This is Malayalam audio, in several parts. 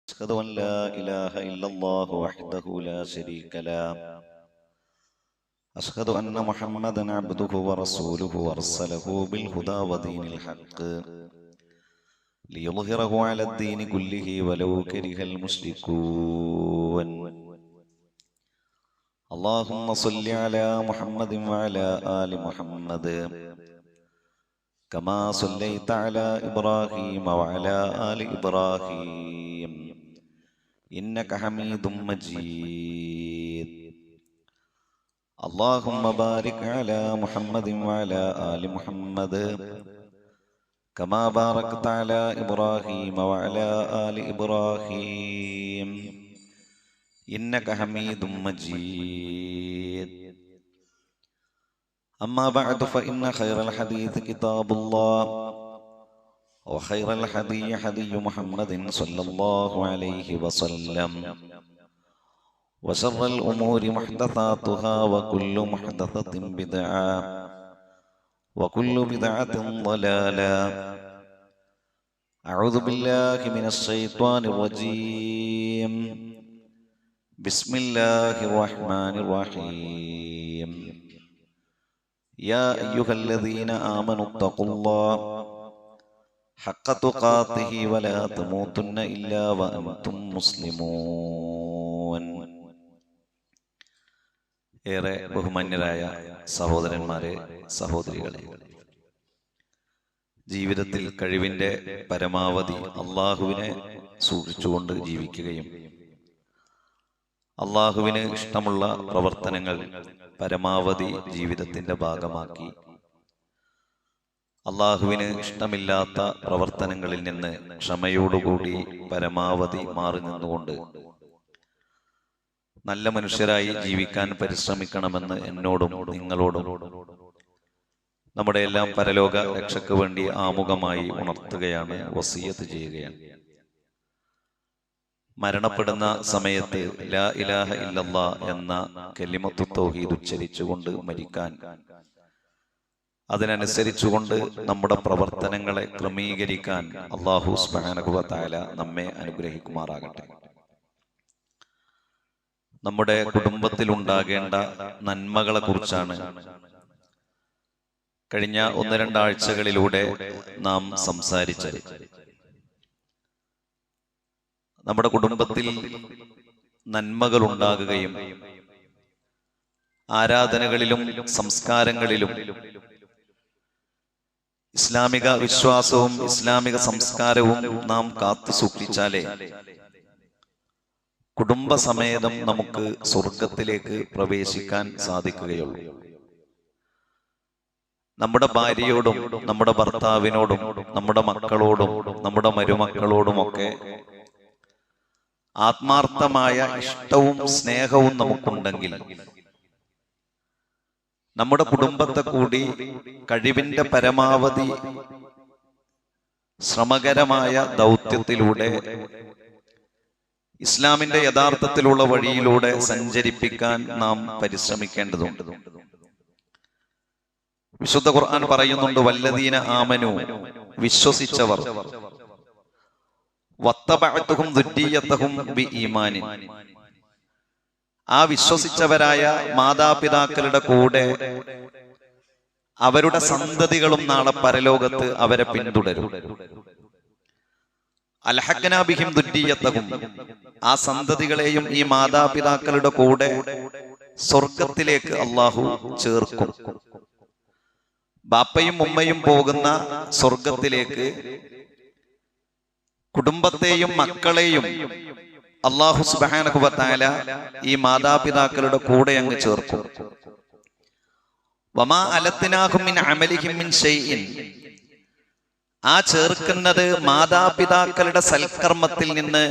أشهد أن لا إله إلا الله وحده لا شريك له أشهد أن محمدا عبده ورسوله أرسله بالهدى ودين الحق ليظهره على الدين كله ولو كره المشركون اللهم صل على محمد وعلى آل محمد كما صليت على إبراهيم وعلى آل إبراهيم إنك حميد مجيد اللهم بارك على محمد وعلى آل محمد كما باركت على إبراهيم وعلى آل إبراهيم إنك حميد مجيد أما بعد فإن خير الحديث كتاب الله وخير الحدي حدي محمد صلى الله عليه وسلم وشر الأمور محدثاتها وكل محدثة بدعة وكل بدعة ضلالة أعوذ بالله من الشيطان الرجيم بسم الله الرحمن الرحيم يا أيها الذين آمنوا اتقوا الله حق تقاته ولا تموتن إلا وأنتم مسلمون. ഏറെ ബഹുമാന്യരായ സഹോദരന്മാരെ, സഹോദരികളെ, ജീവിതത്തിൽ കഴിവിൻ്റെ പരമാവധി അള്ളാഹുവിനെ സൂക്ഷിച്ചുകൊണ്ട് ജീവിക്കുകയും അള്ളാഹുവിന് ഇഷ്ടമുള്ള പ്രവർത്തനങ്ങൾ പരമാവധി ജീവിതത്തിൻ്റെ ഭാഗമാക്കി അള്ളാഹുവിന് ഇഷ്ടമില്ലാത്ത പ്രവർത്തനങ്ങളിൽ നിന്ന് ക്ഷമയോടുകൂടി പരമാവധി മാറി നിന്നുകൊണ്ട് നല്ല മനുഷ്യരായി ജീവിക്കാൻ പരിശ്രമിക്കണമെന്ന് എന്നോടും നിങ്ങളോടും നമ്മുടെ എല്ലാം പരലോക രക്ഷയ്ക്ക് വേണ്ടി ആമുഖമായി ഉണർത്തുകയാണ്, വസിയത്ത് ചെയ്യുകയാണ്. മരണപ്പെടുന്ന സമയത്ത് ലാ ഇലാഹ ഇല്ലല്ലാ എന്ന കലിമത്തു തൗഹീദ് ഉച്ചരിച്ചുകൊണ്ട് മരിക്കാൻ, അതിനനുസരിച്ചുകൊണ്ട് നമ്മുടെ പ്രവർത്തനങ്ങളെ ക്രമീകരിക്കാൻ അല്ലാഹു സുബ്ഹാനഹു വ തആല നമ്മെ അനുഗ്രഹിക്കുമാറാകട്ടെ. നമ്മുടെ കുടുംബത്തിൽ ഉണ്ടാകേണ്ട നന്മകളെ കുറിച്ചാണ് കഴിഞ്ഞ 1-2 ആഴ്ചകളിലൂടെ നാം സംസാരിച്ചത്. നമ്മുടെ കുടുംബത്തിൽ നന്മകൾ ഉണ്ടാകുകയും ആരാധനകളിലും സംസ്കാരങ്ങളിലും ഇസ്ലാമിക വിശ്വാസവും ഇസ്ലാമിക സംസ്കാരവും നാം കാത്തു സൂക്ഷിച്ചാലേ കുടുംബസമേതം നമുക്ക് സ്വർഗത്തിലേക്ക് പ്രവേശിക്കാൻ സാധിക്കുകയുള്ളൂ. നമ്മുടെ ഭാര്യയോടും നമ്മുടെ ഭർത്താവിനോടും നമ്മുടെ മക്കളോടും നമ്മുടെ മരുമക്കളോടുമൊക്കെ ആത്മാർത്ഥമായ ഇഷ്ടവും സ്നേഹവും നമുക്കുണ്ടെങ്കിൽ നമ്മുടെ കുടുംബത്തെ കൂടി കഴിവിന്റെ പരമാവധി ശ്രമകരമായ ദൗത്യത്തിലൂടെ ഇസ്ലാമിന്റെ യഥാർത്ഥത്തിലുള്ള വഴിയിലൂടെ സഞ്ചരിപ്പിക്കാൻ നാം പരിശ്രമിക്കേണ്ടതുണ്ട്. വിശുദ്ധ ഖുർആൻ പറയുന്നുണ്ട്, വല്ലദീന ആമനു, വിശ്വസിച്ചവർ, വത്തബഅതുഹും ദുർരിയ്യതഹും ബിഈമാനിൻ, ആ വിശ്വസിച്ചവരായ മാതാപിതാക്കളുടെ കൂടെ അവരുടെ സന്തതികളും നാളെ പരലോകത്ത് അവരെ പിന്തുടരും. അൽഹഖ്നാ ബിഹിം ദുർരിയ്യതഹും, ആ സന്തതികളെയും ഈ മാതാപിതാക്കളുടെ കൂടെ സ്വർഗത്തിലേക്ക് അല്ലാഹു ചേർക്കും. ബാപ്പയും ഉമ്മയും പോകുന്ന സ്വർഗത്തിലേക്ക് കുടുംബത്തെയും മക്കളെയും അല്ലാഹു സുബ്ഹാനഹു വ തആല ഈ മാതാപിതാക്കളുടെ കൂടെ അങ്ങ് ചേർക്കും. വമാ അലത്നാഹും മിൻ അമലിഹിം മിൻ ഷൈഇൻ, ആ ചേർക്കുന്നത് മാതാപിതാക്കളുടെ സൽക്കർമ്മത്തിൽ നിന്ന്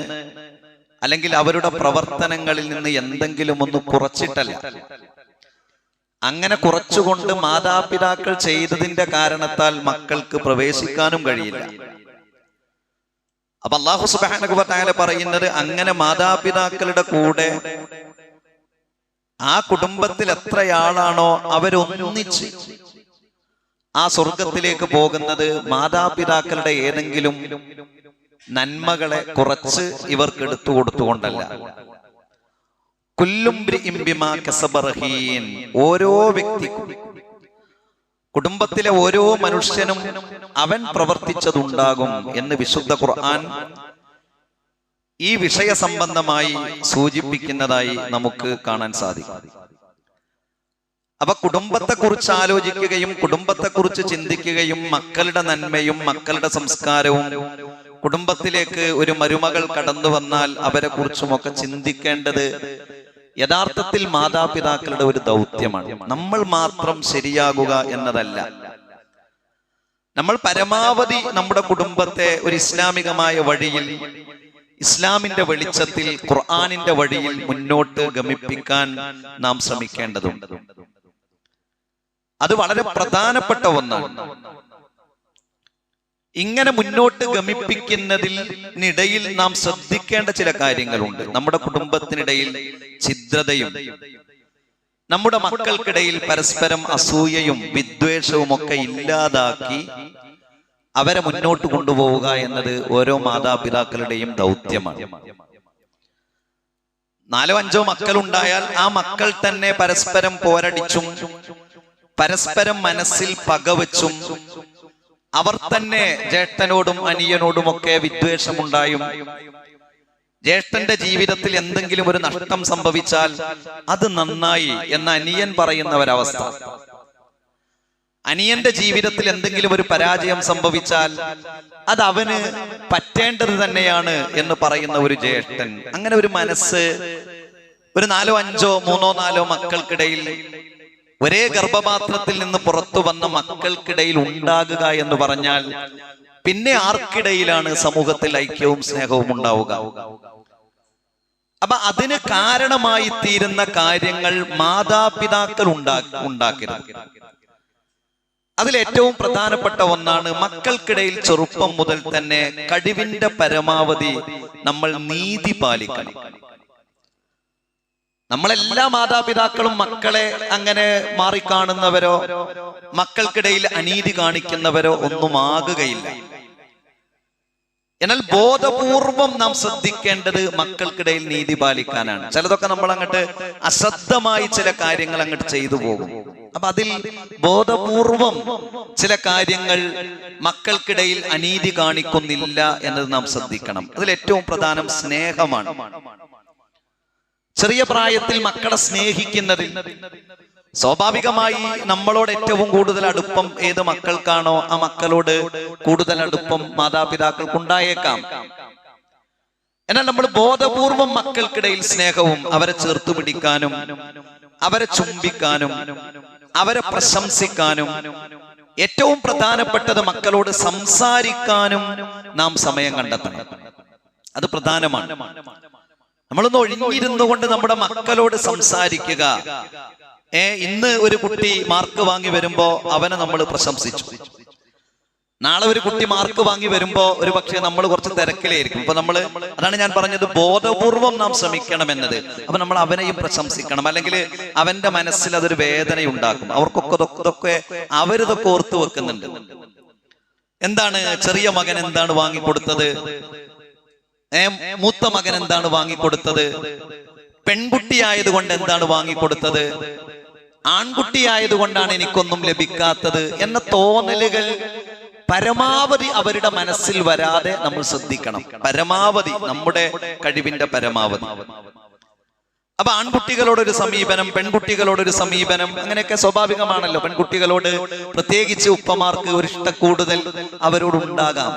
അല്ലെങ്കിൽ അവരുടെ പ്രവർത്തനങ്ങളിൽ നിന്ന് എന്തെങ്കിലും ഒന്ന് കുറച്ചിട്ടല്ല. അങ്ങനെ കുറച്ചുകൊണ്ട് മാതാപിതാക്കൾ ചെയ്തതിന്റെ കാരണത്താൽ മക്കൾക്ക് പ്രവേശിക്കാനും കഴിയില്ല. അപ്പൊ അല്ലാഹു സുബ്ഹാനഹു വ തആല പറയുന്നത്, അങ്ങനെ മാതാപിതാക്കളുടെ കൂടെ ആ കുടുംബത്തിൽ എത്രയാളാണോ അവരൊന്നിച്ച് ആ സ്വർഗത്തിലേക്ക് പോകുന്നത്, മാതാപിതാക്കളുടെ ഏതെങ്കിലും നന്മകളെ കുറച്ച് ഇവർക്ക് എടുത്തു കൊടുത്തുകൊണ്ടല്ല. കുല്ലും ബ്രിഇം ബിമാ കസബ റഹീൻ, ഓരോ വ്യക്തിക്കും, കുടുംബത്തിലെ ഓരോ മനുഷ്യനും അവൻ പ്രവർത്തിച്ചതുണ്ടാകും എന്ന് വിശുദ്ധ ഖുർആൻ ഈ വിഷയ സംബന്ധമായി സൂചിപ്പിക്കുന്നതായി നമുക്ക് കാണാൻ സാധിക്കും. അപ്പൊ കുടുംബത്തെക്കുറിച്ച് ആലോചിക്കുകയും കുടുംബത്തെക്കുറിച്ച് ചിന്തിക്കുകയും മക്കളുടെ നന്മയും മക്കളുടെ സംസ്കാരവും, കുടുംബത്തിലേക്ക് ഒരു മരുമകൾ കടന്നു വന്നാൽ അവരെ കുറിച്ചുമൊക്കെ ചിന്തിക്കേണ്ടത് യഥാർത്ഥത്തിൽ മാതാപിതാക്കളുടെ ഒരു ദൗത്യമാണ്. നമ്മൾ മാത്രം ശരിയാകുക എന്നതല്ല. നമ്മൾ പരമാവധി നമ്മുടെ കുടുംബത്തെ ഒരു ഇസ്ലാമികമായ വഴിയിൽ, ഇസ്ലാമിന്റെ വെളിച്ചത്തിൽ, ഖുർആനിന്റെ വഴിയിൽ മുന്നോട്ട് ഗമിപ്പിക്കാൻ നാം ശ്രമിക്കേണ്ടതുണ്ട്. അത് വളരെ പ്രധാനപ്പെട്ട ഒന്നാണ്. ഇങ്ങനെ മുന്നോട്ട് ഗമിപ്പിക്കുന്നതിനിടയിൽ നാം ശ്രദ്ധിക്കേണ്ട ചില കാര്യങ്ങളുണ്ട്. നമ്മുടെ കുടുംബത്തിനിടയിൽ ഛിദ്രതയും, നമ്മുടെ മക്കൾക്കിടയിൽ പരസ്പരം അസൂയയും വിദ്വേഷവും ഒക്കെ ഇല്ലാതാക്കി അവരെ മുന്നോട്ട് കൊണ്ടുപോവുക എന്നത് ഓരോ മാതാപിതാക്കളുടെയും ദൗത്യമാണ്. 4-5 മക്കളുണ്ടായാൽ ആ മക്കൾ തന്നെ പരസ്പരം പോരടിച്ചും പരസ്പരം മനസ്സിൽ പകവച്ചും അവർ തന്നെ ജ്യേഷ്ഠനോടും അനിയനോടുമൊക്കെ വിദ്വേഷമുണ്ടായും ജ്യേഷ്ഠന്റെ ജീവിതത്തിൽ എന്തെങ്കിലും ഒരു നഷ്ടം സംഭവിച്ചാൽ അത് നന്നായി എന്ന അനിയൻ പറയുന്ന ഒരവസ്ഥ, അനിയന്റെ ജീവിതത്തിൽ എന്തെങ്കിലും ഒരു പരാജയം സംഭവിച്ചാൽ അത് അവന് പറ്റേണ്ടത് തന്നെയാണ് എന്ന് പറയുന്ന ഒരു ജ്യേഷ്ഠൻ. അങ്ങനെ ഒരു മനസ്സ് ഒരു 4-5, 3-4 മക്കൾക്കിടയിൽ, ഒരേ ഗർഭപാത്രത്തിൽ നിന്ന് പുറത്തു വന്ന മക്കൾക്കിടയിൽ ഉണ്ടാകുക എന്ന് പറഞ്ഞാൽ പിന്നെ ആർക്കിടയിലാണ് സമൂഹത്തിൽ ഐക്യവും സ്നേഹവും ഉണ്ടാവുക? അപ്പൊ അതിന് കാരണമായി തീരുന്ന കാര്യങ്ങൾ മാതാപിതാക്കൾ ഉണ്ടാക്കരുത്. അതിലേറ്റവും പ്രധാനപ്പെട്ട ഒന്നാണ് മക്കൾക്കിടയിൽ ചെറുപ്പം മുതൽ തന്നെ കഴിവിന്റെ പരമാവധി നമ്മൾ നീതി പാലിക്കണം. നമ്മളെല്ലാ മാതാപിതാക്കളും മക്കളെ അങ്ങനെ മാറിക്കാണുന്നവരോ മക്കൾക്കിടയിൽ അനീതി കാണിക്കുന്നവരോ ഒന്നും ആകുകയില്ല. എന്നാൽ ബോധപൂർവം നാം ശ്രദ്ധിക്കേണ്ടത് മക്കൾക്കിടയിൽ നീതി പാലിക്കാനാണ്. ചിലതൊക്കെ നമ്മൾ അങ്ങോട്ട് അശ്രദ്ധമായി ചില കാര്യങ്ങൾ അങ്ങോട്ട് ചെയ്തു പോകും. അപ്പൊ അതിൽ ബോധപൂർവം ചില കാര്യങ്ങൾ മക്കൾക്കിടയിൽ അനീതി കാണിക്കുന്നില്ല എന്നത് നാം ശ്രദ്ധിക്കണം. അതിൽ ഏറ്റവും പ്രധാനം സ്നേഹമാണ്. ചെറിയ പ്രായത്തിൽ മക്കളെ സ്നേഹിക്കുന്നതിൽ സ്വാഭാവികമായി നമ്മളോട് ഏറ്റവും കൂടുതൽ അടുപ്പം ഏത് മക്കൾക്കാണോ ആ മക്കളോട് കൂടുതൽ അടുപ്പം മാതാപിതാക്കൾക്കുണ്ടായേക്കാം. എന്നാൽ നമ്മൾ ബോധപൂർവം മക്കൾക്കിടയിൽ സ്നേഹവും, അവരെ ചേർത്തു പിടിക്കാനും അവരെ ചുംബിക്കാനും അവരെ പ്രശംസിക്കാനും, ഏറ്റവും പ്രധാനപ്പെട്ടത് മക്കളോട് സംസാരിക്കാനും നാം സമയം കണ്ടെത്തണം. അത് പ്രധാനമാണ്. നമ്മളൊന്ന് ഒഴിഞ്ഞിരുന്നു കൊണ്ട് നമ്മുടെ മക്കളോട് സംസാരിക്കുക. ഇന്ന് ഒരു കുട്ടി മാർക്ക് വാങ്ങി വരുമ്പോ അവനെ നമ്മൾ പ്രശംസിച്ചു. നാളെ ഒരു കുട്ടി മാർക്ക് വാങ്ങി വരുമ്പോ ഒരു പക്ഷേ നമ്മൾ കുറച്ച് തിരക്കിലായിരിക്കും. അപ്പൊ അതാണ് ഞാൻ പറഞ്ഞത്, ബോധപൂർവം നാം ശ്രമിക്കണം എന്നത്. അപ്പൊ നമ്മൾ അവനെയും പ്രശംസിക്കണം. അല്ലെങ്കിൽ അവന്റെ മനസ്സിൽ അതൊരു വേദന ഉണ്ടാക്കും. അവർക്കൊക്കെ അവരിതൊക്കെ ഓർത്തു വെക്കുന്നുണ്ട്. എന്താണ് ചെറിയ മകൻ എന്താണ് വാങ്ങിക്കൊടുത്തത്, മൂത്ത മകൻ എന്താണ് വാങ്ങിക്കൊടുത്തത്, പെൺകുട്ടിയായതുകൊണ്ട് എന്താണ് വാങ്ങിക്കൊടുത്തത്, ആൺകുട്ടിയായതുകൊണ്ടാണ് എനിക്കൊന്നും ലഭിക്കാത്തത് എന്ന തോന്നലുകൾ പരമാവധി അവരുടെ മനസ്സിൽ വരാതെ നമ്മൾ ശ്രദ്ധിക്കണം. പരമാവധി, നമ്മുടെ കഴിവിന്റെ പരമാവധി. അപ്പൊ ആൺകുട്ടികളോടൊരു സമീപനം, പെൺകുട്ടികളോടൊരു സമീപനം, അങ്ങനെയൊക്കെ സ്വാഭാവികമാണല്ലോ. പെൺകുട്ടികളോട് പ്രത്യേകിച്ച് ഉപ്പമാർക്ക് ഒരു ഇഷ്ടക്കൂടുതൽ അവരോട് ഉണ്ടാകാം,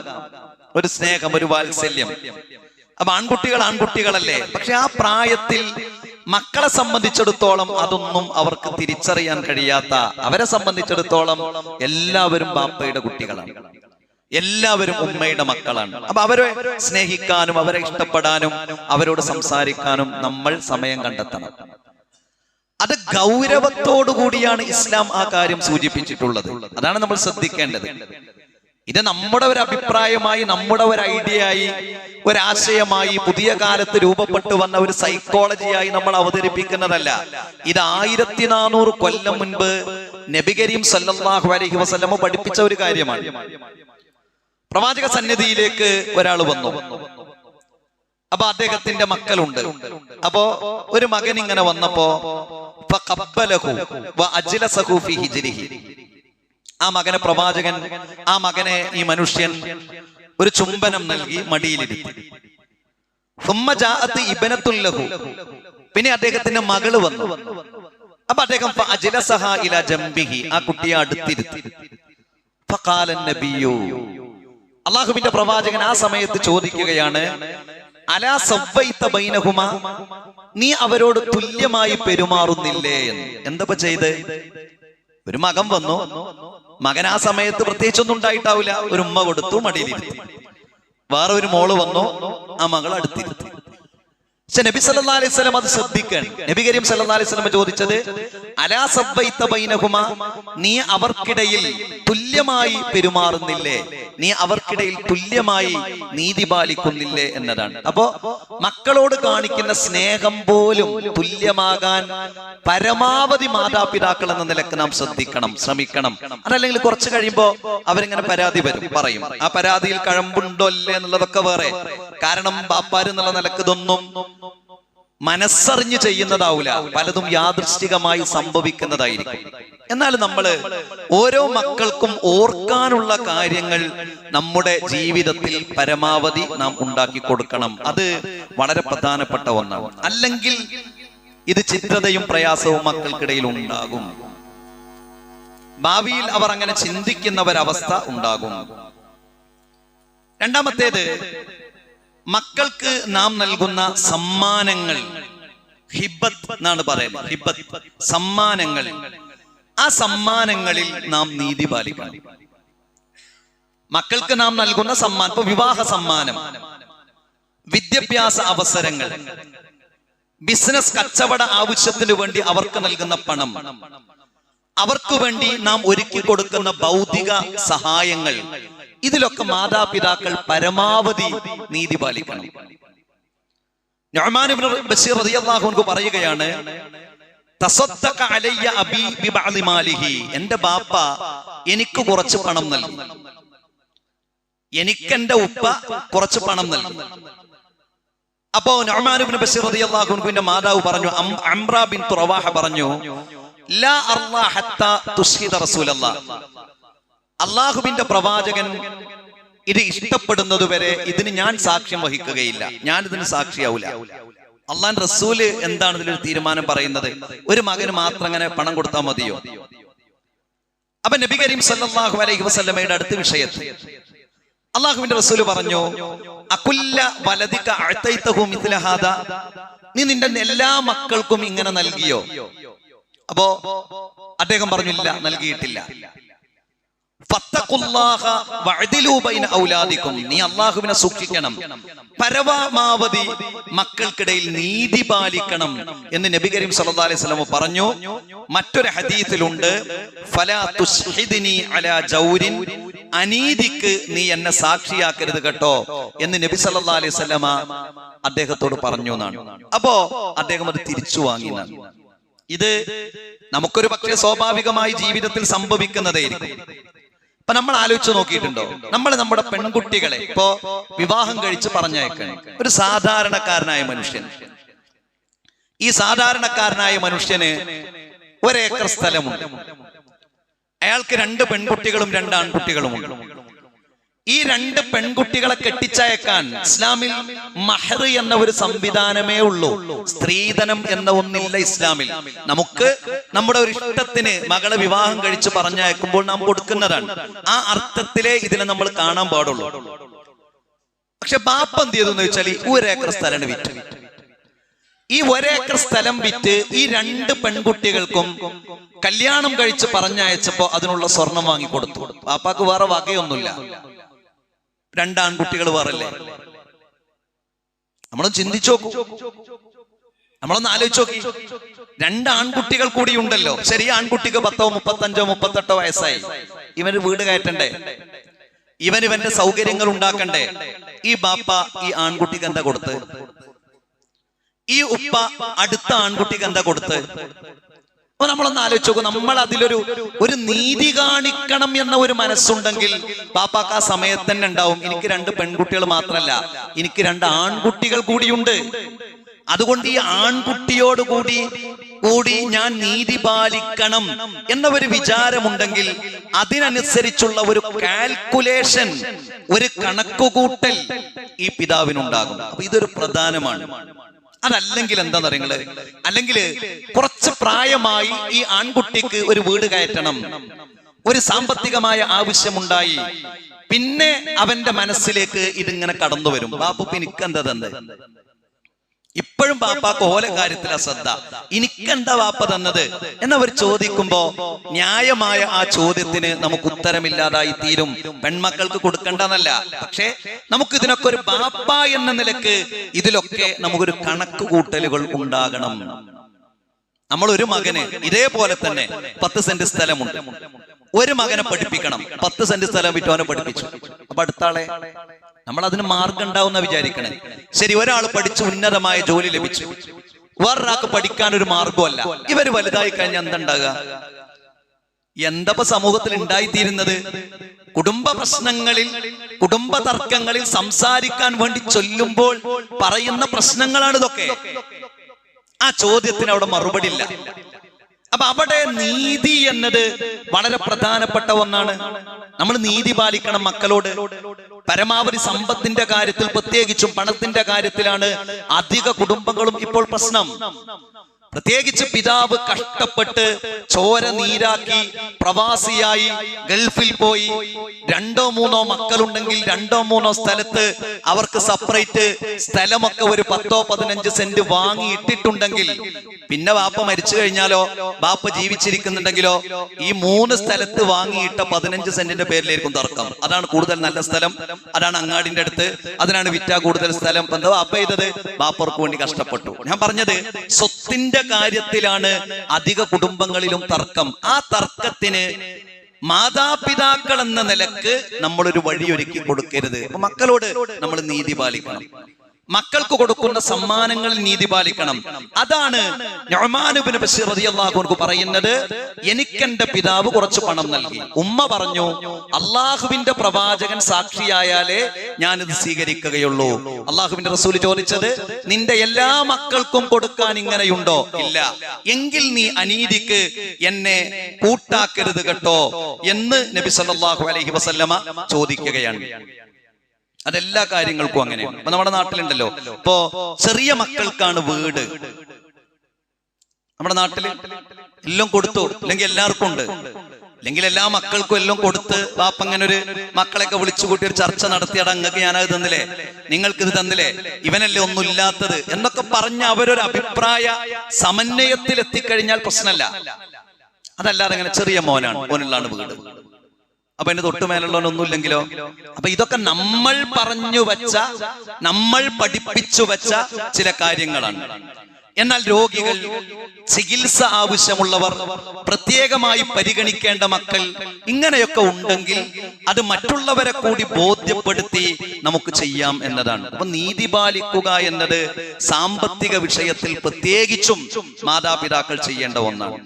ഒരു സ്നേഹം, ഒരു വാത്സല്യം. അപ്പൊ ആൺകുട്ടികളല്ലേ. പക്ഷെ ആ പ്രായത്തിൽ മക്കളെ സംബന്ധിച്ചിടത്തോളം അതൊന്നും അവർക്ക് തിരിച്ചറിയാൻ കഴിയാത്ത, അവരെ സംബന്ധിച്ചിടത്തോളം എല്ലാവരും ബാപ്പയുടെ കുട്ടികളാണ്, എല്ലാവരും ഉമ്മയുടെ മക്കളാണ്. അപ്പൊ അവരെ സ്നേഹിക്കാനും അവരെ ഇഷ്ടപ്പെടാനും അവരോട് സംസാരിക്കാനും നമ്മൾ സമയം കണ്ടെത്തണം. അത് ഗൗരവത്തോടു കൂടിയാണ് ഇസ്ലാം ആ കാര്യം സൂചിപ്പിച്ചിട്ടുള്ളത്. അതാണ് നമ്മൾ ശ്രദ്ധിക്കേണ്ടത്. ഇത് നമ്മുടെ ഒരു അഭിപ്രായമായി, നമ്മുടെ ഒരു ഐഡിയയായി, ഒരാശയമായി, പുതിയ കാലത്ത് രൂപപ്പെട്ടു വന്ന ഒരു സൈക്കോളജിയായി നമ്മൾ അവതരിപ്പിക്കുന്നതല്ല. ഇത് 1400 കൊല്ലം മുൻപ് നബി കരീം സല്ലല്ലാഹു അലൈഹി വസല്ലം പഠിപ്പിച്ച ഒരു കാര്യമാണ്. പ്രവാചക സന്നിധിയിലേക്ക് ഒരാൾ വന്നു. അപ്പൊ അദ്ദേഹത്തിന്റെ മക്കളുണ്ട്. അപ്പോ ഒരു മകൻ ഇങ്ങനെ വന്നപ്പോ ആ മകനെ പ്രവാചകൻ ആ മകനെ ഈ മനുഷ്യൻ ഒരു ചുംബനം നൽകി മടിയിലിരുത്തി. പിന്നെ അദ്ദേഹത്തിന്റെ മകള് വന്നു. അപ്പൊ അദ്ദേഹം ആ കുട്ടിയെ അടുത്തിരുത്തി. അള്ളാഹുവിന്റെ പ്രവാചകൻ ആ സമയത്ത് ചോദിക്കുകയാണ്, അലാ സവ്വൈത ബൈനഹുമാ, നീ അവരോട് തുല്യമായി പെരുമാറുന്നില്ലേ എന്ന്. എന്തപ്പോ ചെയ്ത്? ഒരു മകൻ വന്നു. മകൻ ആ സമയത്ത് പ്രത്യേകിച്ചൊന്നും ഉണ്ടായിട്ടാവില്ല. ഒരു ഉമ്മ കൊടുത്തു, മടിയിലിരുത്തി. വേറെ ഒരു മോള് വന്നു, ആ മകൾ അടുത്തിരുത്തി. പക്ഷെ നബി സല്ലല്ലാഹു അലൈഹി വസല്ലം അത് ശ്രദ്ധിക്കണം. നബി കരീം സല്ലല്ലാഹു അലൈഹി വസല്ലം ചോദിച്ചത്, അലാ സവ്വൈത ബൈനഹുമാ, നീ അവർക്കിടയിൽ തുല്യമായി പെരുമാറുന്നില്ലേ, നീ അവർക്കിടയിൽ തുല്യമായി നീതി പാലിക്കുന്നില്ലേ എന്നതാണ്. അപ്പോ മക്കളോട് കാണിക്കുന്ന സ്നേഹം പോലും തുല്യമാകാൻ പരമാവധി മാതാപിതാക്കൾ എന്ന നിലക്ക് നാം ശ്രമിക്കണം. അതല്ലെങ്കിൽ കുറച്ച് കഴിയുമ്പോ അവരിങ്ങനെ പരാതി പറയും. ആ പരാതിയിൽ കഴമ്പുണ്ടോ അല്ലേ എന്നുള്ളതൊക്കെ വേറെ. കാരണം ബാപ്പാര് എന്നുള്ള നിലക്ക് ഇതൊന്നും മനസ്സറിഞ്ഞ് ചെയ്യുന്നതാവില്ല. പലതും യാദൃശ്ചികമായി സംഭവിക്കുന്നതായിരിക്കും. എന്നാൽ നമ്മള് ഓരോ മക്കൾക്കും ഓർക്കാനുള്ള കാര്യങ്ങൾ നമ്മുടെ ജീവിതത്തിൽ പരമാവധി നാം ഉണ്ടാക്കി കൊടുക്കണം. അത് വളരെ പ്രധാനപ്പെട്ട ഒന്നാണ്. അല്ലെങ്കിൽ ഇത് ചിത്രതയും പ്രയാസവും മക്കൾക്കിടയിൽ ഉണ്ടാകും. ഭാവിയിൽ അവർ അങ്ങനെ ചിന്തിക്കുന്ന ഒരവസ്ഥ ഉണ്ടാകും. രണ്ടാമത്തേത്, മക്കൾക്ക് നാം നൽകുന്ന സമ്മാനങ്ങൾ, ഹിബത്ത് എന്നാണ് പറയുന്നത്. ഹിബത്ത്, സമ്മാനങ്ങൾ. ആ സമ്മാനങ്ങളിൽ നാം നീതി പാലിക്കണം. മക്കൾക്ക് നാം നൽകുന്ന സമ്മാനം, ഇപ്പൊ വിവാഹ സമ്മാനം, വിദ്യാഭ്യാസ അവസരങ്ങൾ, ബിസിനസ് കച്ചവട ആവശ്യത്തിന് വേണ്ടി അവർക്ക് നൽകുന്ന പണം, അവർക്ക് വേണ്ടി നാം ഒരുക്കി കൊടുക്കുന്ന ഭൗതിക സഹായങ്ങൾ, ഇതിലൊക്കെ മാതാപിതാക്കൾ പരമാവധി നീതി പാലിക്കണം. നുഅ്മാൻ ഇബ്നു ബശീർ റളിയല്ലാഹു അൻഹു പറയുകയാണ്, തസദ്ദഖ അലയ്യ അബീ ബിബഅദി മാലിഹി, എൻ്റെ ബാപ്പ എനിക്ക് കുറച്ച് പണം നൽകി, എനിക്ക് എൻ്റെ ഉപ്പ കുറച്ച് പണം നൽകി. അപ്പോ നുഅ്മാൻ ഇബ്നു ബശീർ റളിയല്ലാഹു അൻഹുവിന്റെ മാതാവ് പറഞ്ഞു, അംറ ബിൻതു റവാഹ പറഞ്ഞു, ലാ അർളാ ഹത്താ തുശ്ഹിദ റസൂലല്ലാഹ്, അള്ളാഹുവിന്റെ പ്രവാചകൻ ഇത് ഇഷ്ടപ്പെടുന്നത് വരെ ഇതിന് ഞാൻ സാക്ഷ്യം വഹിക്കുകയില്ല, ഞാൻ ഇതിന് സാക്ഷിയാവൂല. അള്ളാഹുവിന്റെ റസൂല് എന്താണ് ഇതിലൊരു തീരുമാനം പറയുന്നത്? ഒരു മകന് മാത്രം അങ്ങനെ പണം കൊടുത്താൽ മതിയോ? അപ്പൊ നബി കരീം സല്ലല്ലാഹു അലൈഹി വസല്ലമയുടെ അടുത്ത വിഷയത്തിൽ അള്ളാഹുവിന്റെ റസൂല് പറഞ്ഞു, അകുല്ല വലദിക അഅതൈതഹു മിസ്ല ഹാദാ, നീ നിന്റെ എല്ലാ മക്കൾക്കും ഇങ്ങനെ നൽകിയോ? അപ്പോ അദ്ദേഹം പറഞ്ഞു, ഇല്ല, നൽകിയിട്ടില്ല. നീ അള്ളാഹുവിനെ സൂക്ഷിക്കണം, പരമാവധി മക്കൾക്കിടയിൽ നീതി പാലിക്കണം എന്ന് നബി കരീം സല്ലല്ലാഹു അലൈഹി വസല്ലം പറഞ്ഞു. മറ്റൊരു ഹദീസിലുണ്ട്, ഫലാ തുശ്ഹിദ്നി അലാ ജൗരിൻ, അനീതിക്ക് നീ എന്നെ സാക്ഷിയാക്കരുത് കേട്ടോ എന്ന് നബി സല്ലല്ലാഹു അലൈഹി വസല്ലം അദ്ദേഹത്തോട് പറഞ്ഞു എന്നാണ്. അപ്പോ അദ്ദേഹം അത് തിരിച്ചു വാങ്ങി. ഇത് നമുക്കൊരു പക്ഷേ സ്വാഭാവികമായി ജീവിതത്തിൽ സംഭവിക്കുന്നതായിരിക്കും. അപ്പൊ നമ്മൾ ആലോചിച്ച് നോക്കിയിട്ടുണ്ടോ? നമ്മൾ നമ്മുടെ പെൺകുട്ടികളെ ഇപ്പോ വിവാഹം കഴിച്ച് പറഞ്ഞയക്കണം. ഒരു സാധാരണക്കാരനായ മനുഷ്യൻ, ഈ സാധാരണക്കാരനായ മനുഷ്യന് 1 ഏക്കർ സ്ഥലമുണ്ട്. അയാൾക്ക് 2 പെൺകുട്ടികളും 2 ആൺകുട്ടികളുമുണ്ട്. ഈ 2 പെൺകുട്ടികളെ കെട്ടിച്ചയക്കാൻ ഇസ്ലാമിൽ മഹർ എന്ന ഒരു സംവിധാനമേ ഉള്ളൂ. സ്ത്രീധനം എന്ന ഒന്നില്ല ഇസ്ലാമിൽ. നമുക്ക് നമ്മുടെ ഒരു ഇഷ്ടത്തിന് മകളെ വിവാഹം കഴിച്ച് പറഞ്ഞയക്കുമ്പോൾ നാം കൊടുക്കുന്നതാണ്. ആ അർത്ഥത്തിലേ ഇതിനെ നമ്മൾ കാണാൻ പാടുള്ളൂ. പക്ഷെ ബാപ്പ എന്ത് ചെയ്തെന്ന് വെച്ചാൽ 1 ഏക്കർ സ്ഥലം വിറ്റ്. ഈ 1 ഏക്കർ സ്ഥലം വിറ്റ് ഈ 2 പെൺകുട്ടികൾക്കും കല്യാണം കഴിച്ച് പറഞ്ഞയച്ചപ്പോ അതിനുള്ള സ്വർണം വാങ്ങിക്കൊടുത്തു. ബാപ്പാക്ക് വേറെ വകയൊന്നുമില്ല, 2 ആൺകുട്ടികൾ വേറല്ലേ. നമ്മളൊന്ന് ചിന്തിച്ചു നോക്കൂ, നമ്മളൊന്ന് ആലോചിച്ച് നോക്കി. 2 ആൺകുട്ടികൾ കൂടി ഉണ്ടല്ലോ. ശരി, ആൺകുട്ടിക്ക് 10, 35, 38 വയസ്സായി. ഇവന് വീട് കയറ്റണ്ടേ, ഇവന്റെ സൗകര്യങ്ങൾ ഉണ്ടാക്കണ്ടേ. ഈ ബാപ്പ ഈ ആൺകുട്ടിക്ക് എന്താ കൊടുത്ത്? ഈ ഉപ്പ അടുത്ത ആൺകുട്ടിക്ക് എന്താ കൊടുത്ത്? അപ്പൊ നമ്മളൊന്ന് ആലോചിച്ച് നോക്കും, നമ്മൾ അതിലൊരു നീതി കാണിക്കണം എന്ന ഒരു മനസ്സുണ്ടെങ്കിൽ പാപ്പാക്ക് ആ സമയത്ത് തന്നെ ഉണ്ടാവും, എനിക്ക് 2 പെൺകുട്ടികൾ മാത്രമല്ല, എനിക്ക് 2 ആൺകുട്ടികൾ കൂടിയുണ്ട്. അതുകൊണ്ട് ഈ ആൺകുട്ടിയോട് കൂടി ഞാൻ നീതി പാലിക്കണം എന്ന ഒരു വിചാരമുണ്ടെങ്കിൽ അതിനനുസരിച്ചുള്ള ഒരു കാൽക്കുലേഷൻ, ഒരു കണക്കുകൂട്ടൽ ഈ പിതാവിനുണ്ടാകും. അപ്പൊ ഇതൊരു പ്രധാനമാണ്. അതല്ലെങ്കിൽ എന്താന്ന് പറയുന്നത്, അല്ലെങ്കിൽ കുറച്ച് പ്രായമായി ഈ ആൺകുട്ടിക്ക് ഒരു വീട് കയറ്റണം, ഒരു സാമ്പത്തികമായ ആവശ്യമുണ്ടായി, പിന്നെ അവന്റെ മനസ്സിലേക്ക് ഇതിങ്ങനെ കടന്നു വരും, ബാപ്പ എനിക്കെന്താ തന്നത്, ഇപ്പോഴും ബാപ്പാക്ക് ഓല കാര്യത്തിലാ ശ്രദ്ധ, എനിക്കെന്താ ബാപ്പ തന്നത് എന്നവർ ചോദിക്കുമ്പോ ന്യായമായ ആ ചോദ്യത്തിന് നമുക്ക് ഉത്തരമില്ലാതായി തീരും. പെൺമക്കൾക്ക് കൊടുക്കണ്ടെന്നല്ല, പക്ഷേ നമുക്ക് ഇതിനൊക്കെ ഒരു ബാപ്പ എന്ന നിലക്ക് ഇതിലൊക്കെ നമുക്കൊരു കണക്ക് കൂട്ടലുകൾ ഉണ്ടാകണം. നമ്മൾ ഒരു മകന് ഇതേപോലെ തന്നെ 10 സെന്റ് സ്ഥലമുണ്ട്, ഒരു മകനെ പഠിപ്പിക്കണം, 10 സെന്റ് സ്ഥലം വിറ്റോനെ പഠിപ്പിച്ചു. അപ്പൊ അടുത്താളെ നമ്മൾ അതിന് മാർഗം ഉണ്ടാവുന്ന വിചാരിക്കണേ. ശരി, ഒരാൾ പഠിച്ച് ഉന്നതമായ ജോലി ലഭിച്ചു, വേറൊരാൾക്ക് പഠിക്കാൻ ഒരു മാർഗമല്ല. ഇവര് വലുതായി കഴിഞ്ഞാൽ എന്തുണ്ടാകുക? എന്തപ്പോ സമൂഹത്തിൽ ഉണ്ടായിത്തീരുന്നത്? കുടുംബ പ്രശ്നങ്ങളിൽ, കുടുംബ തർക്കങ്ങളിൽ സംസാരിക്കാൻ വേണ്ടി ചൊല്ലുമ്പോൾ പറയുന്ന പ്രശ്നങ്ങളാണ് ഇതൊക്കെ. ആ ചോദ്യത്തിന് അവിടെ മറുപടി ഇല്ല. അപ്പൊ അവിടെ നീതി എന്നത് വളരെ പ്രധാനപ്പെട്ട ഒന്നാണ്. നമ്മൾ നീതി പാലിക്കണം മക്കളോട്. പരമാവധി സമ്പത്തിന്റെ കാര്യത്തിൽ, പ്രത്യേകിച്ചും പണത്തിന്റെ കാര്യത്തിലാണ് അധിക കുടുംബങ്ങളും ഇപ്പോൾ പ്രശ്നം. പ്രത്യേകിച്ച് പിതാവ് കഷ്ടപ്പെട്ട് ചോര നീരാക്കി പ്രവാസിയായി ഗൾഫിൽ പോയി 2-3 മക്കളുണ്ടെങ്കിൽ 2-3 സ്ഥലത്ത് അവർക്ക് സെപ്പറേറ്റ് സ്ഥലമൊക്കെ ഒരു 10-15 സെന്റ് വാങ്ങി ഇട്ടിട്ടുണ്ടെങ്കിൽ, പിന്നെ ബാപ്പ മരിച്ചു കഴിഞ്ഞാലോ ബാപ്പ ജീവിച്ചിരിക്കുന്നുണ്ടെങ്കിലോ ഈ 3 സ്ഥലത്ത് വാങ്ങിയിട്ട 15 സെന്റിന്റെ പേരിലായിരിക്കും തർക്കം. അതാണ് കൂടുതൽ നല്ല സ്ഥലം, അതാണ് അങ്ങാടിന്റെ അടുത്ത്, അതിനാണ് വിറ്റ കൂടുതൽ സ്ഥലം. എന്താ ബാപ്പ ചെയ്തത്? ബാപ്പർക്ക് വേണ്ടി കഷ്ടപ്പെട്ടു. ഞാൻ പറഞ്ഞത് സ്വത്തിന്റെ കാര്യത്തിലാണ് അധിക കുടുംബങ്ങളിലും തർക്കം. ആ തർക്കത്തിന് മാതാപിതാക്കൾ എന്ന നിലക്ക് നമ്മളൊരു വഴിയൊരുക്കി കൊടുക്കരുത്. അപ്പൊ മക്കളോട് നമ്മൾ നീതി പാലിക്കണം, മക്കൾക്ക് കൊടുക്കുന്ന സമ്മാനങ്ങളിൽ നീതി പാലിക്കണം. അതാണ് നുഅ്മാൻ ഇബ്നു ബശീർ റളിയല്ലാഹു അൻഹു പറയുന്നത്, എനിക്കെന്റെ പിതാവ് കുറച്ച് പണം നൽകി. ഉമ്മ പറഞ്ഞു, അള്ളാഹുവിന്റെ പ്രവാചകൻ സാക്ഷിയായാലേ ഞാനിത് സ്വീകരിക്കുകയുള്ളൂ. അള്ളാഹുവിന്റെ റസൂൽ ചോദിച്ചത്, നിന്റെ എല്ലാ മക്കൾക്കും കൊടുക്കാൻ ഇങ്ങനെയുണ്ടോ? ഇല്ല. എങ്കിൽ നീ അനീതിക്ക് എന്നെ കൂട്ടാക്കരുത് കേട്ടോ എന്ന് നബി സല്ലല്ലാഹു അലൈഹി വസല്ലമ ചോദിക്കുകയാണ്. അതെല്ലാ കാര്യങ്ങൾക്കും അങ്ങനെയാണ്. അപ്പൊ നമ്മുടെ നാട്ടിലുണ്ടല്ലോ, ഇപ്പോ ചെറിയ മക്കൾക്കാണ് വീട്, നമ്മുടെ നാട്ടില് എല്ലാം കൊടുത്തു, അല്ലെങ്കിൽ എല്ലാവർക്കും ഉണ്ട്, അല്ലെങ്കിൽ എല്ലാ മക്കൾക്കും എല്ലാം കൊടുത്ത് ബാപ്പ അങ്ങനെ ഒരു മക്കളെയൊക്കെ വിളിച്ചു കൂട്ടി ഒരു ചർച്ച നടത്തിയടാ, നിങ്ങൾക്ക് ഞാനത് തന്നില്ലേ, നിങ്ങൾക്ക് ഇത് തന്നില്ലേ, ഇവനല്ലേ ഒന്നും ഇല്ലാത്തത് എന്നൊക്കെ പറഞ്ഞ് അവരൊരു അഭിപ്രായ സമന്വയത്തിൽ എത്തിക്കഴിഞ്ഞാൽ പ്രശ്നമല്ല. അതല്ലാതെ അങ്ങനെ ചെറിയ മോനുള്ളാണ് വീട്, അപ്പൊ അതിന് തൊട്ടുമേലുള്ളവനൊന്നും ഇല്ലെങ്കിലോ? അപ്പൊ ഇതൊക്കെ നമ്മൾ പറഞ്ഞു വച്ച, നമ്മൾ പഠിപ്പിച്ചു വച്ച ചില കാര്യങ്ങളാണ്. എന്നാൽ രോഗികൾ, ചികിത്സ ആവശ്യമുള്ളവർ, പ്രത്യേകമായി പരിഗണിക്കേണ്ട മക്കൾ, ഇങ്ങനെയൊക്കെ ഉണ്ടെങ്കിൽ അത് മറ്റുള്ളവരെ കൂടി ബോധ്യപ്പെടുത്തി നമുക്ക് ചെയ്യാം എന്നതാണ്. അപ്പൊ നീതി പാലിക്കുക എന്നത് സാമ്പത്തിക വിഷയത്തിൽ പ്രത്യേകിച്ചും മാതാപിതാക്കൾ ചെയ്യേണ്ട ഒന്നാണ്.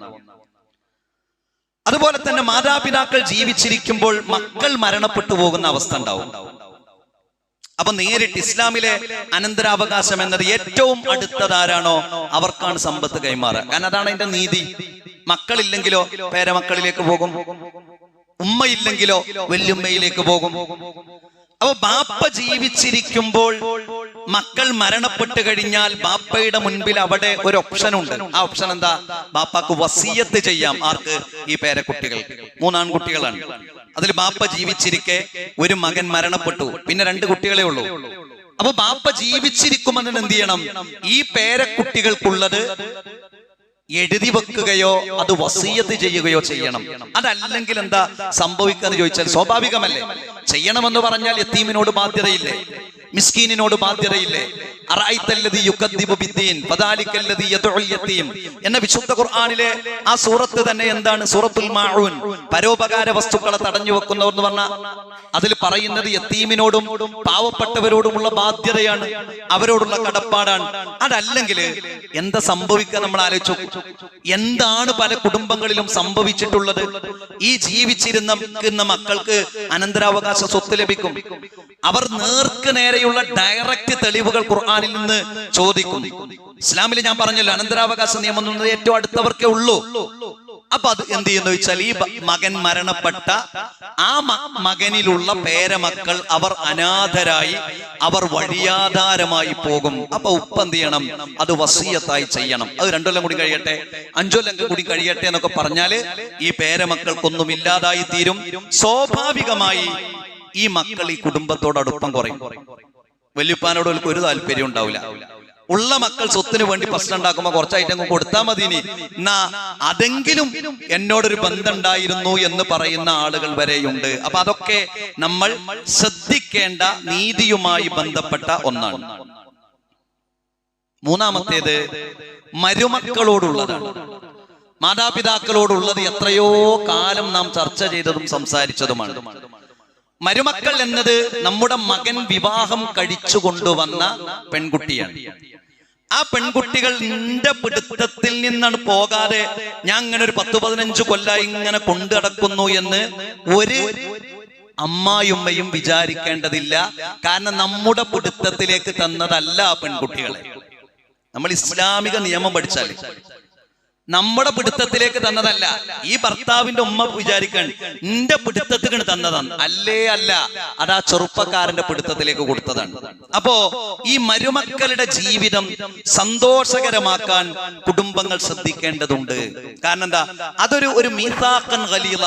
അതുപോലെ തന്നെ മാതാപിതാക്കൾ ജീവിച്ചിരിക്കുമ്പോൾ മക്കൾ മരണപ്പെട്ടു പോകുന്ന അവസ്ഥ ഉണ്ടാവും. അപ്പൊ നേരിട്ട് ഇസ്ലാമിലെ അനന്തരാവകാശം എന്നത് ഏറ്റവും അടുത്തതാരാണോ അവർക്കാണ് സമ്പത്ത് കൈമാറുക. കാരണം അതാണ് അതിന്റെ നീതി. മക്കളില്ലെങ്കിലോ പേരമക്കളിലേക്ക് പോകും, ഉമ്മയില്ലെങ്കിലോ വല്യുമ്മയിലേക്ക് പോകും. അപ്പൊ ബാപ്പ ജീവിച്ചിരിക്കുമ്പോൾ മക്കൾ മരണപ്പെട്ട് കഴിഞ്ഞാൽ ബാപ്പയുടെ മുൻപിൽ അവിടെ ഒരു ഓപ്ഷൻ ഉണ്ട്. ആ ഓപ്ഷൻ എന്താ? ബാപ്പാക്ക് വസിയത്ത് ചെയ്യാം. ആർക്ക്? ഈ പേരക്കുട്ടികൾക്ക്. 3 ആൺകുട്ടികളാണ്. അതിൽ ബാപ്പ ജീവിച്ചിരിക്കെ ഒരു മകൻ മരണപ്പെട്ടു, പിന്നെ 2 കുട്ടികളെ ഉള്ളൂ. അപ്പൊ ബാപ്പ ജീവിച്ചിരിക്കുമെന്ന് എന്ത് ചെയ്യണം? ഈ പേരക്കുട്ടികൾക്കുള്ളത് എഴുതി വെക്കുകയോ അത് വസിയത്ത് ചെയ്യുകയോ ചെയ്യണം. അതല്ലെങ്കിൽ എന്താ സംഭവിക്കാന്ന് ചോദിച്ചാൽ സ്വാഭാവികമല്ലേ, ചെയ്യണമെന്ന് പറഞ്ഞാൽ യതീമിനോട് ബാധ്യതയില്ലേ? മിസ്കീനിനോട് ബാധ്യതയില്ലേ? എന്ന വിശുദ്ധ ഖുർആനിലെ ആ സൂറത്ത് തന്നെ എന്താണ്? സൂറത്തുൽ മാഊൻ, പരോപകാര വസ്തുക്കളെ തടഞ്ഞു വെക്കുന്നവർ എന്ന് പറഞ്ഞാൽ അതിൽ പറയുന്നത് യതീമിനോടും പാവപ്പെട്ടവരോടുമുള്ള ബാധ്യതയാണ്, അവരോടുള്ള കടപ്പാടാണ്. അതല്ലെങ്കിൽ എന്താ സംഭവിക്കുക? നമ്മൾ ആലോചിച്ചു. എന്താണ് പല കുടുംബങ്ങളിലും സംഭവിച്ചിട്ടുള്ളത്? ഈ ജീവിച്ചിരുന്ന മക്കൾക്ക് അനന്തരാവകാശ സ്വത്ത് ലഭിക്കും. അവർ നേർക്ക് നേരെയുള്ള ഡയറക്റ്റ് തെളിവുകൾ ഖുർആനിൽ നിന്ന് ചോദിക്കും. ഇസ്ലാമിൽ ഞാൻ പറഞ്ഞല്ലോ, അനന്തരാവകാശ നിയമം എന്നത് ഏറ്റവും അടുത്തവർക്കേ ഉള്ളൂ. അപ്പൊ അത് എന്ത് ചെയ്യുന്നു വെച്ചാൽ, ഈ മകൻ മരണപ്പെട്ട ആ മകനിലുള്ള പേരമക്കൾ അവർ അനാഥരായി, അവർ വഴിയാധാരമായി പോകും. അപ്പൊ ഉപ്പ എന്ത് ചെയ്യണം? അത് വസിയത്തായി ചെയ്യണം. അത് 2 കൊല്ലം കൂടി കഴിയട്ടെ, 5 കൊല്ലം കൂടി കഴിയട്ടെ എന്നൊക്കെ പറഞ്ഞാല് ഈ പേരമക്കൾക്കൊന്നും ഇല്ലാതായി തീരും. സ്വാഭാവികമായി ഈ മക്കൾ ഈ കുടുംബത്തോട് അടുപ്പം കുറയും. വല്യുപ്പാനോട് ഒരു താല്പര്യം ഉണ്ടാവില്ല. ഉള്ള മക്കൾ സ്വത്തിന് വേണ്ടി പ്രശ്നം ഉണ്ടാക്കുമ്പോ കുറച്ചായിട്ട് അങ്ങ് കൊടുത്താൽ മതി, എന്നാ അതെങ്കിലും എന്നോടൊരു ബന്ധം ഉണ്ടായിരുന്നു എന്ന് പറയുന്ന ആളുകൾ വരെയുണ്ട്. അപ്പൊ അതൊക്കെ നമ്മൾ ശ്രദ്ധിക്കേണ്ട നീതിയുമായി ബന്ധപ്പെട്ട ഒന്നാണ്. മൂന്നാമത്തേത് മരുമക്കളോടുള്ളതാണ്. മാതാപിതാക്കളോടുള്ളത് എത്രയോ കാലം നാം ചർച്ച ചെയ്തതും സംസാരിച്ചതുമാണ്. മരുമക്കൾ എന്നത് നമ്മുടെ മകൻ വിവാഹം കഴിച്ചു കൊണ്ടുവന്ന പെൺകുട്ടിയാണ്. ആ പെൺകുട്ടികൾ നിന്റെ പിടുത്തത്തിൽ നിന്നാണ് പോകാതെ ഞാൻ ഇങ്ങനെ ഒരു 10-15 കൊല്ലം ഇങ്ങനെ കൊണ്ടു നടക്കുന്നു എന്ന് ഒരു അമ്മായിയമ്മയും വിചാരിക്കേണ്ടതില്ല. കാരണം നമ്മുടെ പിടുത്തത്തിലേക്ക് തന്നതല്ല ആ പെൺകുട്ടികളെ. നമ്മൾ ഇസ്ലാമിക നിയമം പഠിച്ചാൽ നമ്മുടെ പിടുത്തത്തിലേക്ക് തന്നതല്ല. ഈ ഭർത്താവിന്റെ ഉമ്മ വിചാരിക്കാൻ നിന്റെ പിടുത്തത്തിലാണ് തന്നതാണ്. അല്ലേ അല്ല, അതാ ചെറുപ്പക്കാരന്റെ പിടുത്തത്തിലേക്ക് കൊടുത്തതാണ്. അപ്പോ ഈ മരുമക്കളുടെ ജീവിതം സന്തോഷകരമാക്കാൻ കുടുംബങ്ങൾ ശ്രദ്ധിക്കേണ്ടതുണ്ട്. കാരണം എന്താ? അതൊരു മീസാഖൻ ഖലീല,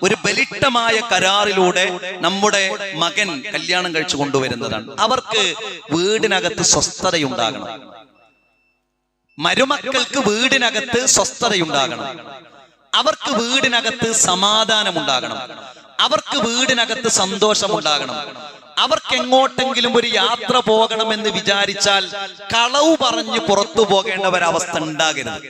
ഒരു ബലിഷ്ഠമായ കരാറിലൂടെ നമ്മുടെ മകൻ കല്യാണം കഴിച്ചു കൊണ്ടുവരുന്നതാണ്. അവർക്ക് വീടിനകത്ത് സ്വസ്ഥതയുണ്ടാകണം. മരുമക്കൾക്ക് വീടിനകത്ത് സ്വസ്ഥതയുണ്ടാകണം. അവർക്ക് വീടിനകത്ത് സമാധാനമുണ്ടാകണം. അവർക്ക് വീടിനകത്ത് സന്തോഷമുണ്ടാകണം. അവർക്ക് എങ്ങോട്ടെങ്കിലും ഒരു യാത്ര പോകണമെന്ന് വിചാരിച്ചാൽ കളവ് പറഞ്ഞ് പുറത്തു പോകേണ്ട ഒരവസ്ഥ ഉണ്ടാകരുത്.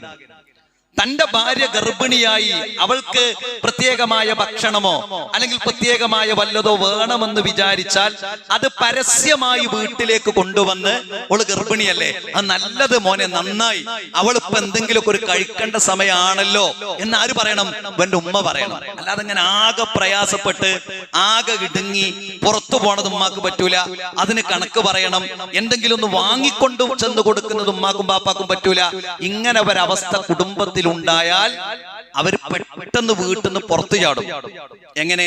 തന്റെ ഭാര്യ ഗർഭിണിയായി അവൾക്ക് പ്രത്യേകമായ ഭക്ഷണമോ അല്ലെങ്കിൽ പ്രത്യേകമായ വല്ലതോ വേണമെന്ന് വിചാരിച്ചാൽ അത് പരസ്യമായി വീട്ടിലേക്ക് കൊണ്ടുവന്ന്, അവള് ഗർഭിണിയല്ലേ, അത് നല്ലത് മോനെ, നന്നായി, അവളിപ്പോ എന്തെങ്കിലുമൊക്കെ ഒരു കഴിക്കേണ്ട സമയമാണല്ലോ എന്ന് ആര് പറയണം? എന്റെ ഉമ്മ പറയണം. അല്ലാതെ ഇങ്ങനെ ആകെ പ്രയാസപ്പെട്ട് ആകെ ഇടുങ്ങി പുറത്തു പോണത് ഉമ്മാക്ക് പറ്റൂല. അതിന് കണക്ക് പറയണം. എന്തെങ്കിലും ഒന്ന് വാങ്ങിക്കൊണ്ടു ചെന്ന് കൊടുക്കുന്നത് ഉമ്മാക്കും ബാപ്പാക്കും പറ്റൂല. ഇങ്ങനെ ഒരവസ്ഥ കുടുംബത്തിൽ ഉണ്ടായാൽ അവർ പെട്ടെന്ന് വീട്ടിൽ നിന്ന് പുറത്തു ചാടും. എങ്ങനെ?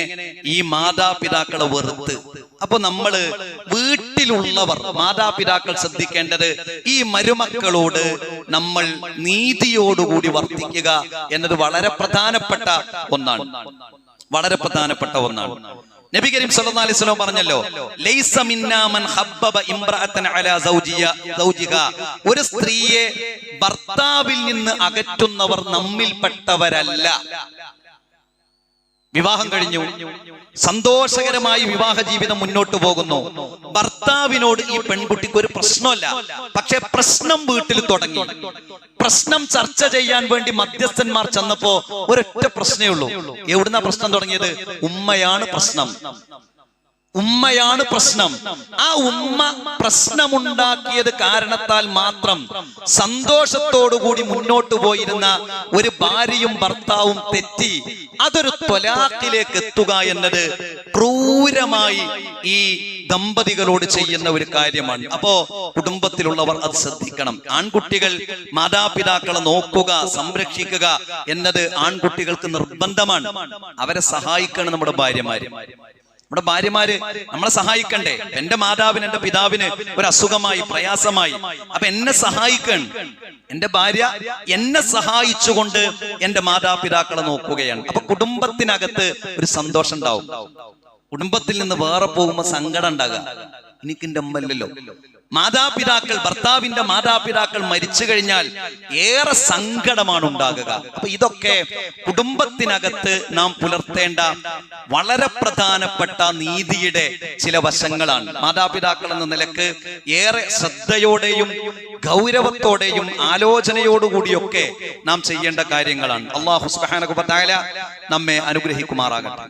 ഈ മാതാപിതാക്കളെ വെറുത്ത്. അപ്പൊ നമ്മള് വീട്ടിലുള്ളവർ, മാതാപിതാക്കൾ ശ്രദ്ധിക്കേണ്ടത് ഈ മരുമക്കളോട് നമ്മൾ നീതിയോടുകൂടി വർത്തിക്കുക എന്നത് വളരെ പ്രധാനപ്പെട്ട ഒന്നാണ്. വളരെ പ്രധാനപ്പെട്ട ഒന്നാണ്. നബി കരീം സല്ലല്ലാഹു അലൈഹി വസല്ലം പറഞ്ഞല്ലോ, ലൈസ മിന്നാ മൻ ഹബ്ബബ ഇംറഅതൻ അലാ സൗജിഹാ, ഒരു സ്ത്രീയെ ഭർത്താവിൽ നിന്ന് അകറ്റുന്നവർ നമ്മിൽപ്പെട്ടവരല്ല. വിവാഹം കഴിഞ്ഞു, സന്തോഷകരമായി വിവാഹ ജീവിതം മുന്നോട്ട് പോകുന്നു. ഭർത്താവിനോട് ഈ പെൺകുട്ടിക്ക് ഒരു പ്രശ്നമല്ല. പക്ഷെ പ്രശ്നം വീട്ടിൽ തുടങ്ങി. പ്രശ്നം ചർച്ച ചെയ്യാൻ വേണ്ടി മധ്യസ്ഥന്മാർ ചെന്നപ്പോ ഒരൊറ്റ പ്രശ്നമേ ഉള്ളൂ. എവിടുന്നാ പ്രശ്നം തുടങ്ങിയത്? ഉമ്മയാണ് പ്രശ്നം. ഉമ്മയാണ് പ്രശ്നം. ആ ഉമ്മ പ്രശ്നമുണ്ടാക്കിയത് കാരണത്താൽ മാത്രം സന്തോഷത്തോടുകൂടി മുന്നോട്ട് പോയിരുന്ന ഒരു ഭാര്യയും ഭർത്താവും തെറ്റി അതൊരു ത്വലാഖിലേക്ക് എത്തുക എന്നത് ക്രൂരമായി ഈ ദമ്പതികളോട് ചെയ്യുന്ന ഒരു കാര്യമാണ്. അപ്പോ കുടുംബത്തിലുള്ളവർ അത് ശ്രദ്ധിക്കണം. ആൺകുട്ടികൾ മാതാപിതാക്കളെ നോക്കുക, സംരക്ഷിക്കുക എന്നത് ആൺകുട്ടികൾക്ക് നിർബന്ധമാണ്. അവരെ സഹായിക്കണം നമ്മുടെ ഭാര്യമാര്. നമ്മുടെ ഭാര്യമാര് നമ്മളെ സഹായിക്കണ്ടേ? എന്റെ മാതാവിന്, എന്റെ പിതാവിന് ഒരു അസുഖമായി, പ്രയാസമായി, അപ്പൊ എന്നെ സഹായിക്കണം. എന്റെ ഭാര്യ എന്നെ സഹായിച്ചുകൊണ്ട് എന്റെ മാതാപിതാക്കളെ നോക്കുകയാണ്. അപ്പൊ കുടുംബത്തിനകത്ത് ഒരു സന്തോഷം ഉണ്ടാവും. കുടുംബത്തിൽ നിന്ന് വേറെ പോകുമ്പോ സങ്കടം ഉണ്ടാകുക, എനിക്കെന്റെ അമ്മല്ലല്ലോ. മാതാപിതാക്കൾ, ഭർത്താവിന്റെ മാതാപിതാക്കൾ മരിച്ചു കഴിഞ്ഞാൽ ഏറെ സങ്കടമാണ് ഉണ്ടാകുക. അപ്പൊ ഇതൊക്കെ കുടുംബത്തിനകത്ത് നാം പുലർത്തേണ്ട വളരെ പ്രധാനപ്പെട്ട നീതിയുടെ ചില വശങ്ങളാണ്. മാതാപിതാക്കൾ എന്ന നിലക്ക് ഏറെ ശ്രദ്ധയോടെയും ഗൗരവത്തോടെയും ആലോചനയോടുകൂടിയൊക്കെ നാം ചെയ്യേണ്ട കാര്യങ്ങളാണ്. അല്ലാഹു സുബ്ഹാനഹു വ തആല നമ്മെ അനുഗ്രഹിക്കുമാറാകട്ടെ.